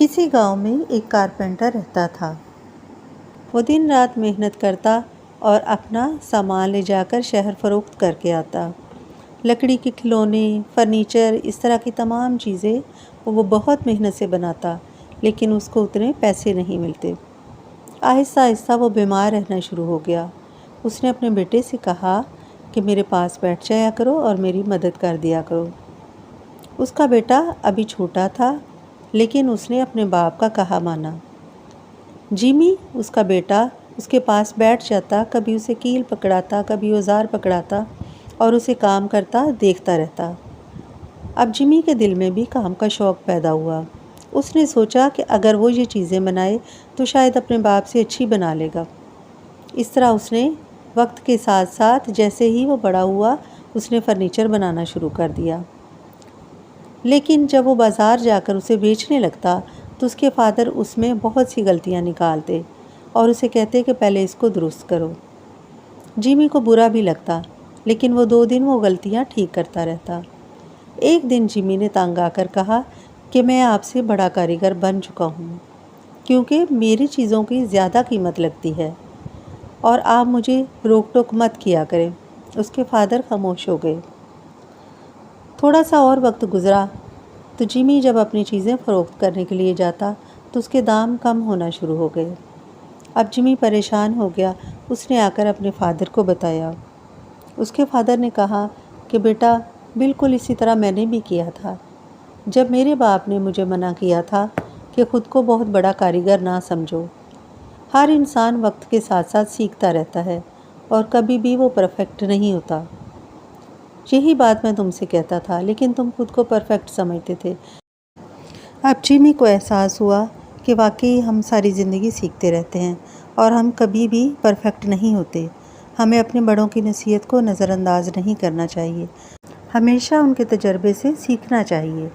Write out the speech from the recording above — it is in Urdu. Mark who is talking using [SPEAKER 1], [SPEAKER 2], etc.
[SPEAKER 1] کسی گاؤں میں ایک کارپینٹر رہتا تھا۔ وہ دن رات محنت کرتا اور اپنا سامان لے جا کر شہر فروخت کر کے آتا۔ لکڑی کے کھلونے، فرنیچر، اس طرح کی تمام چیزیں وہ بہت محنت سے بناتا، لیکن اس کو اتنے پیسے نہیں ملتے۔ آہستہ آہستہ وہ بیمار رہنا شروع ہو گیا۔ اس نے اپنے بیٹے سے کہا کہ میرے پاس بیٹھ جایا کرو اور میری مدد کر دیا کرو۔ اس کا بیٹا ابھی چھوٹا تھا، لیکن اس نے اپنے باپ کا کہا مانا۔ جیمی، اس کا بیٹا، اس کے پاس بیٹھ جاتا، کبھی اسے کیل پکڑاتا، کبھی اوزار پکڑاتا اور اسے کام کرتا دیکھتا رہتا۔ اب جیمی کے دل میں بھی کام کا شوق پیدا ہوا۔ اس نے سوچا کہ اگر وہ یہ چیزیں بنائے تو شاید اپنے باپ سے اچھی بنا لے گا۔ اس طرح اس نے وقت کے ساتھ ساتھ جیسے ہی وہ بڑا ہوا، اس نے فرنیچر بنانا شروع کر دیا۔ لیکن جب وہ بازار جا کر اسے بیچنے لگتا تو اس کے فادر اس میں بہت سی غلطیاں نکالتے اور اسے کہتے کہ پہلے اس کو درست کرو۔ جیمی کو برا بھی لگتا، لیکن وہ 2 دن وہ غلطیاں ٹھیک کرتا رہتا۔ ایک دن جیمی نے تنگ آ کر کہا کہ میں آپ سے بڑا کاریگر بن چکا ہوں، کیونکہ میری چیزوں کی زیادہ قیمت لگتی ہے اور آپ مجھے روک ٹوک مت کیا کریں۔ اس کے فادر خاموش ہو گئے۔ تھوڑا سا اور وقت گزرا تو جیمی جب اپنی چیزیں فروخت کرنے کے لیے جاتا تو اس کے دام کم ہونا شروع ہو گئے۔ اب جیمی پریشان ہو گیا۔ اس نے آ کر اپنے فادر کو بتایا۔ اس کے فادر نے کہا کہ بیٹا، بالکل اسی طرح میں نے بھی کیا تھا جب میرے باپ نے مجھے منع کیا تھا کہ خود کو بہت بڑا کاریگر نہ سمجھو۔ ہر انسان وقت کے ساتھ ساتھ سیکھتا رہتا ہے اور کبھی بھی وہ پرفیکٹ نہیں ہوتا۔ یہی بات میں تم سے کہتا تھا، لیکن تم خود کو پرفیکٹ سمجھتے تھے۔ اب جیمی کو احساس ہوا کہ واقعی ہم ساری زندگی سیکھتے رہتے ہیں اور ہم کبھی بھی پرفیکٹ نہیں ہوتے۔ ہمیں اپنے بڑوں کی نصیحت کو نظر انداز نہیں کرنا چاہیے، ہمیشہ ان کے تجربے سے سیکھنا چاہیے۔